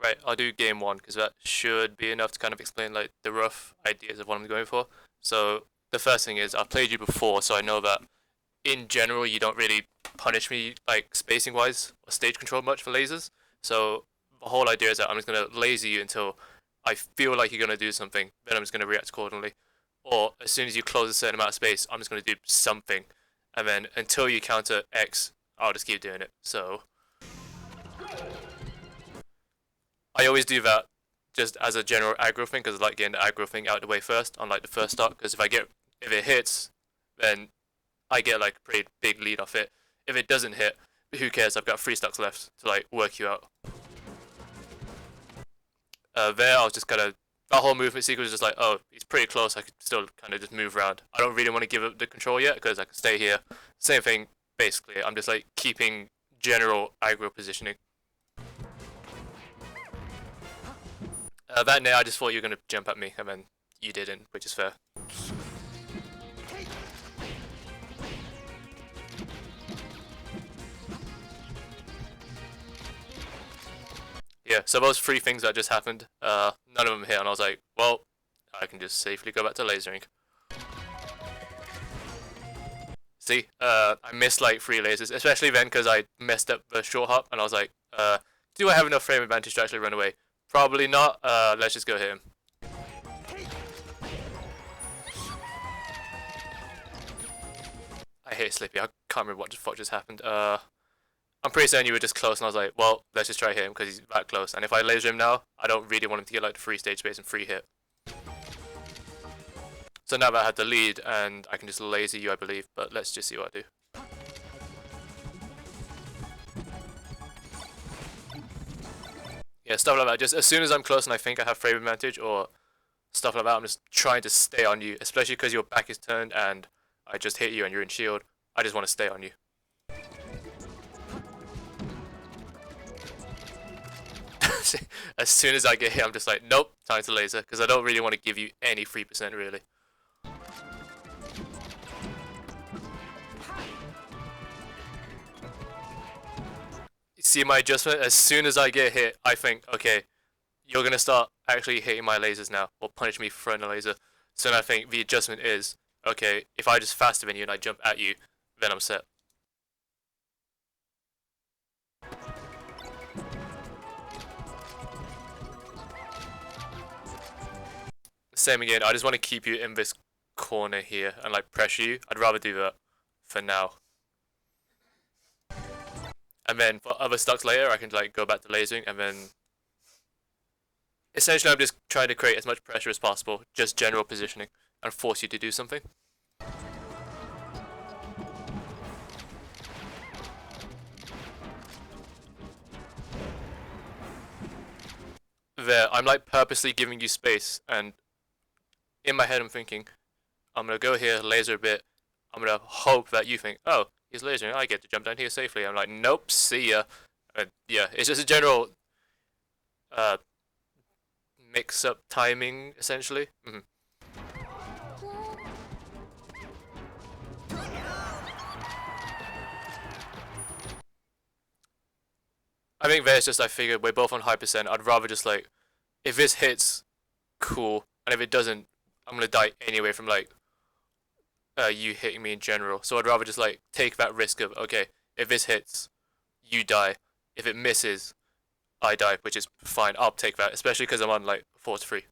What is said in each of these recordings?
Right, I'll do game one because that should be enough to kind of explain like the rough ideas of what I'm going for. So the first thing is I've played you before, so I know that in general you don't really punish me like spacing wise or stage control much for lasers. So the whole idea is that I'm just gonna laser you until I feel like you're gonna do something, then I'm just gonna react accordingly. Or as soon as you close a certain amount of space, I'm just gonna do something, and then until you counter X, I'll just keep doing it. So I always do that just as a general aggro thing because I like getting the aggro thing out of the way first on like the first start. Because if it hits, then I get like a pretty big lead off it. If it doesn't hit, who cares? I've got 3 stocks left to like work you out. There, I was just kind of that whole movement sequence was just like, oh, he's pretty close. I could still kind of just move around. I don't really want to give up the control yet because I can stay here. Same thing, basically. I'm just like keeping general aggro positioning. That night, I just thought you were gonna jump at me, and then you didn't, which is fair. Yeah, so those 3 things that just happened, none of them hit, and I was like, well, I can just safely go back to lasering. See, I missed like 3 lasers, especially then because I messed up the short hop, and I was like, do I have enough frame advantage to actually run away? Probably not. Let's just go hit him. I hate Slippy. I can't remember what the fuck just happened. I'm pretty certain you were just close, and I was like, well, let's just try hit him because he's that close. And if I laser him now, I don't really want him to get like the free stage space and free hit. So now that I had the lead, and I can just laser you, I believe. But let's just see what I do. Yeah, stuff like that. Just as soon as I'm close and I think I have frame advantage or stuff like that, I'm just trying to stay on you, especially because your back is turned and I just hit you and you're in shield. I just want to stay on you. As soon as I get hit, I'm just like, nope, time to laser, because I don't really want to give you any 3% really. See my adjustment? As soon as I get hit, I think, okay, you're going to start actually hitting my lasers now, or punish me for throwing a laser. So then I think the adjustment is, okay, if I just faster than you and I jump at you, then I'm set. Same again, I just want to keep you in this corner here and like pressure you. I'd rather do that for now. And then for other stocks later, I can like go back to lasering and then essentially I'm just trying to create as much pressure as possible, just general positioning, and force you to do something. There, I'm like purposely giving you space, and in my head I'm thinking, I'm gonna go here, laser a bit, I'm gonna hope that you think, oh, he's lasering, I get to jump down here safely. I'm like, nope, see ya. And yeah, it's just a general uh, mix-up timing, essentially. I think there's just, I figured we're both on high percent. I'd rather just like, if this hits, cool, and if it doesn't, I'm gonna die anyway from like you hitting me in general. So I'd rather just like take that risk of, okay, if this hits, you die. If it misses, I die, which is fine. I'll take that, especially because I'm on like 4 to 3.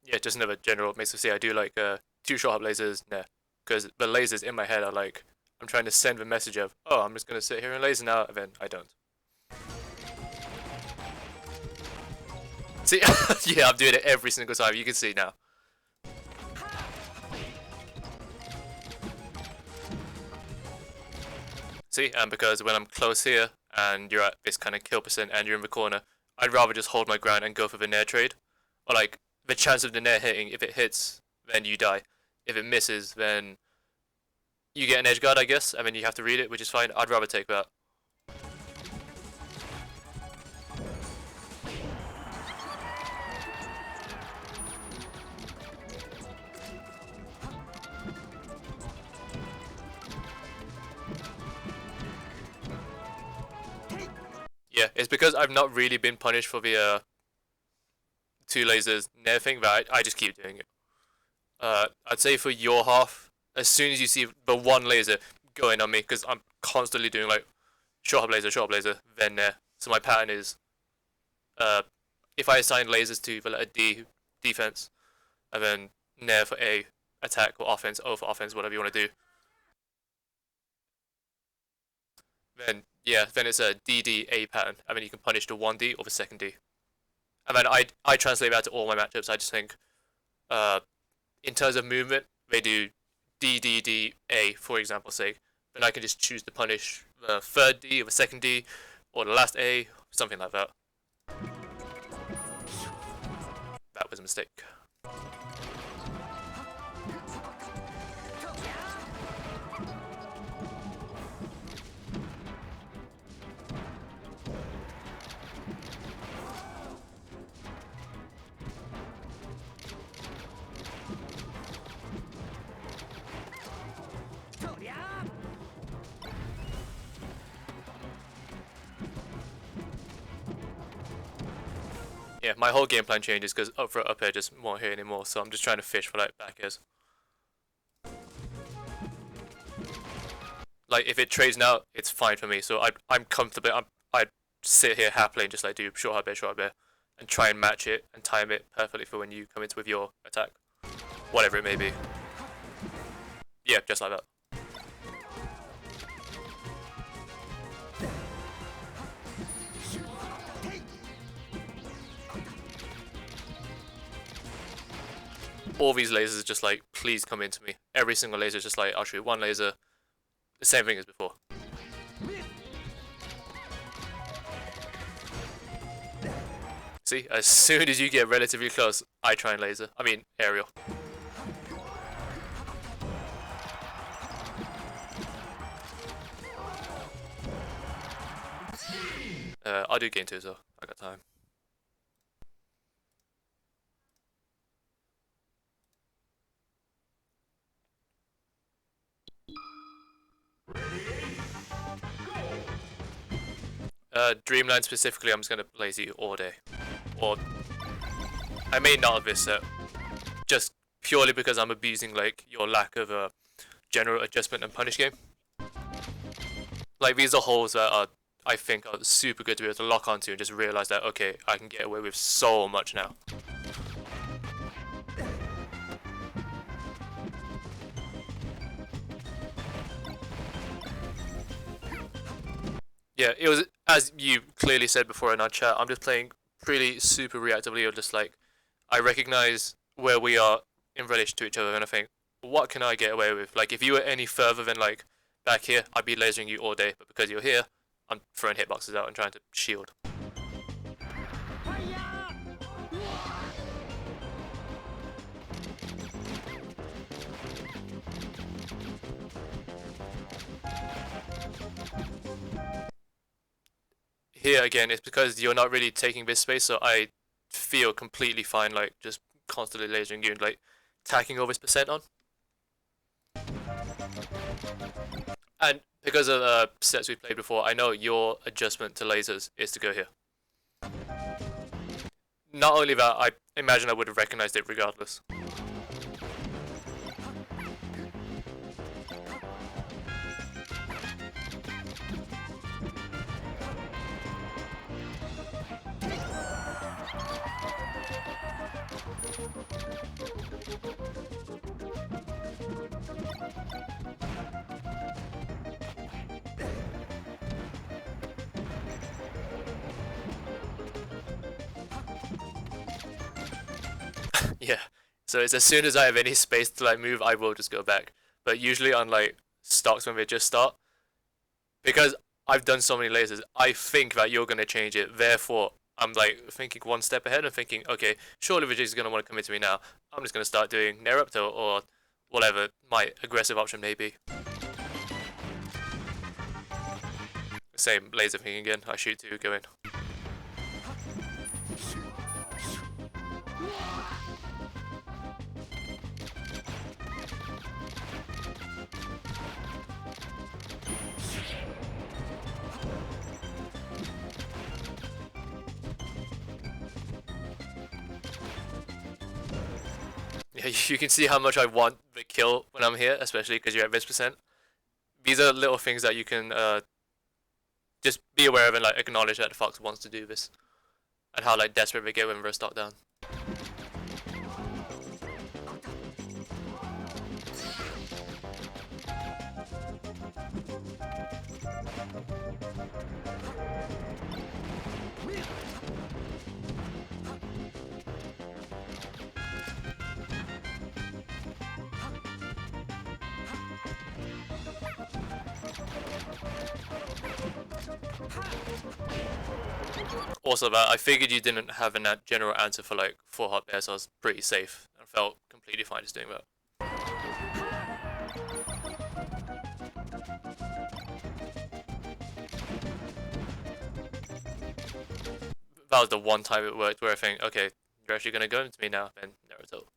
Yeah, just another general makes me say I do like 2 short hop lasers, nah, because the lasers in my head are like I'm trying to send the message of, oh, I'm just gonna sit here and laser now, and then I don't. See, yeah, I'm doing it every single time. You can see now. See, and because when I'm close here and you're at this kind of kill percent and you're in the corner, I'd rather just hold my ground and go for the nair trade. Or like the chance of the nair hitting, if it hits, then you die. If it misses, then you get an edge guard, I guess, and then you have to read it, which is fine. I'd rather take that. Yeah, it's because I've not really been punished for the two lasers nair thing that I just keep doing it. I'd say for your half, as soon as you see the one laser going on me, because I'm constantly doing like short hop laser, then nair. So my pattern is, if I assign lasers to the letter D, defense, and then nair for A, attack or offense, O for offense, whatever you want to do, then yeah, then it's a DDA pattern, and then you can punish the 1D or the second D. And then I translate that to all my matchups. I just think, in terms of movement, they do DDDA, for example's sake. Then I can just choose to punish the third D or the second D, or the last A, something like that. That was a mistake. Yeah, my whole game plan changes because up air just won't hit anymore, so I'm just trying to fish for like back airs. Like if it trades now, it's fine for me. So I'm comfortable. I'd sit here happily and just like do short hop air, and try and match it and time it perfectly for when you come into with your attack, whatever it may be. Yeah, just like that. All these lasers are just like, please come into me. Every single laser is just like, I'll shoot one laser. The same thing as before. See, as soon as you get relatively close, I try and laser. I mean, aerial. I'll do game 2 so I got time. Dreamland specifically, I'm just gonna laser you all day. Or I may not have this set, just purely because I'm abusing like your lack of a general adjustment and punish game. Like these are holes that are, I think, are super good to be able to lock onto and just realize that okay, I can get away with so much now. Yeah, it was, as you clearly said before in our chat, I'm just playing pretty super reactively, or just like, I recognize where we are in relation to each other, and I think, what can I get away with? Like, if you were any further than like back here, I'd be lasering you all day, but because you're here, I'm throwing hitboxes out and trying to shield. Here again, it's because you're not really taking this space, so I feel completely fine, like just constantly lasering you and like tacking all this percent on. And because of sets we played before, I know your adjustment to lasers is to go here. Not only that, I imagine I would have recognized it regardless. Yeah, so it's as soon as I have any space to like move, I will just go back. But usually on like stocks when they just start, because I've done so many lasers, I think that you're gonna change it. Therefore, I'm like thinking one step ahead and thinking, okay, surely the Jiggs is gonna want to commit to me now. I'm just gonna start doing Nair up tilt or whatever my aggressive option may be. Same laser thing again. I shoot two, go in. Yeah, you can see how much I want the kill when I'm here, especially because you're at this percent. These are little things that you can just be aware of and like acknowledge that the Fox wants to do this, and how like desperate they get when they're stock down. Also, that I figured you didn't have a general answer for like 4 hop there, so I was pretty safe and felt completely fine just doing that. That was the one time it worked where I think, okay, you're actually gonna go into me now, then Naruto.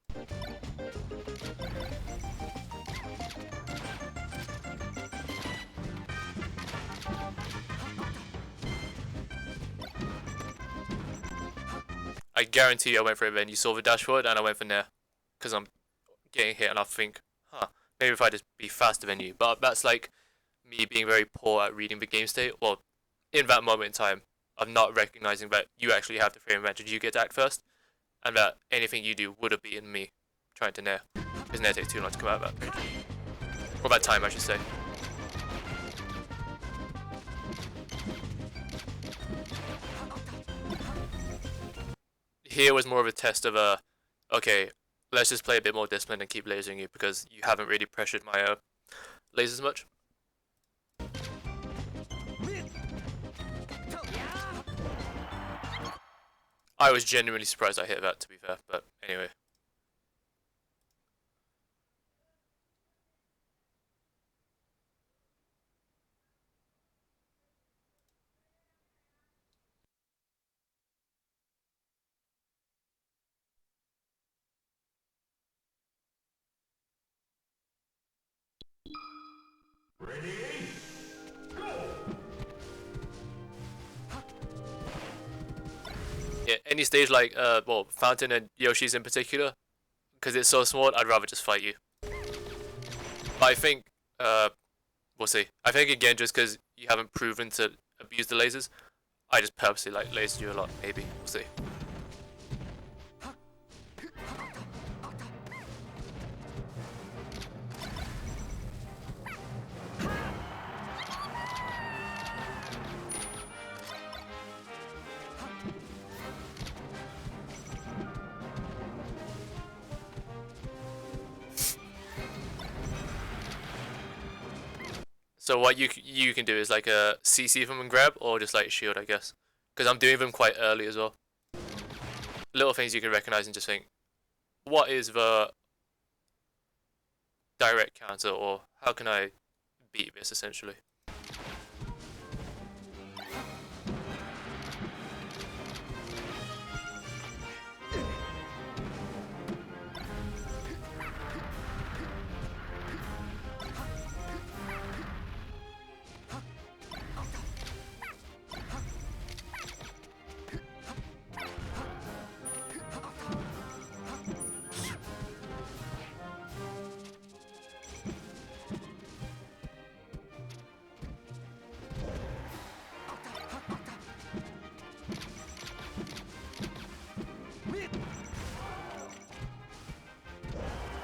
I guarantee you I went for it then. You saw the dashboard and I went for Nair. Because I'm getting hit and I think, maybe if I just be faster than you. But that's like me being very poor at reading the game state. Well, in that moment in time, of not recognizing that you actually have the frame advantage, you get to act first, and that anything you do would have beaten me trying to Nair. Because Nair takes too long to come out of that range. Or that time, I should say. Here was more of a test of okay, let's just play a bit more disciplined and keep lasering you because you haven't really pressured my lasers much. I was genuinely surprised I hit that, to be fair, but anyway. Ready? Go! Yeah, any stage like, well, Fountain and Yoshi's in particular, because it's so small, I'd rather just fight you. But I think, we'll see. I think again, just because you haven't proven to abuse the lasers, I just purposely like lasered you a lot, maybe. We'll see. So what you can do is like a CC them and grab, or just like shield, I guess. Because I'm doing them quite early as well. Little things you can recognize and just think, what is the direct counter, or how can I beat this essentially?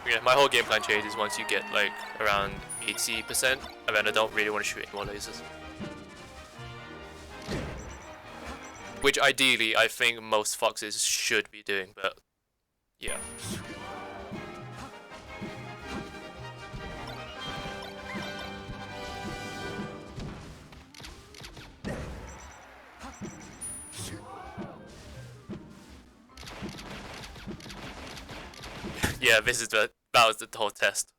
Yeah, my whole game plan changes once you get like around 80%, and then I don't really want to shoot any more lasers. Which ideally I think most foxes should be doing, but yeah. Yeah, that was the whole test.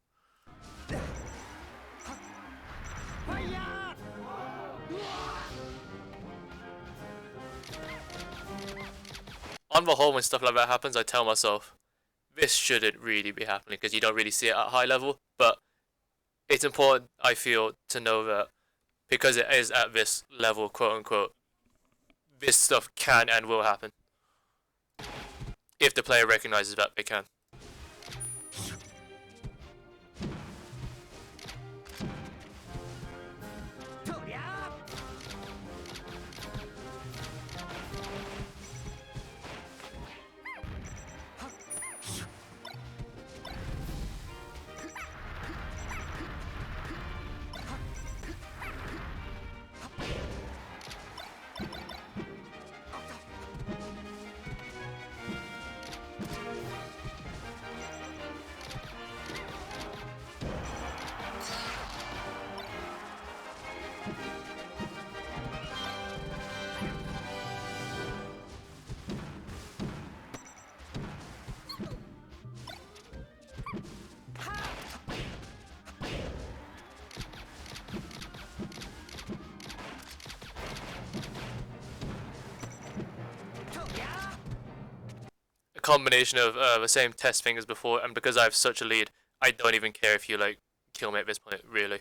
On the whole, when stuff like that happens, I tell myself this shouldn't really be happening because you don't really see it at high level. But it's important, I feel, to know that because it is at this level, quote unquote, this stuff can and will happen if the player recognizes that they can. A combination of the same test thing as before, and because I have such a lead, I don't even care if you like kill me at this point, really.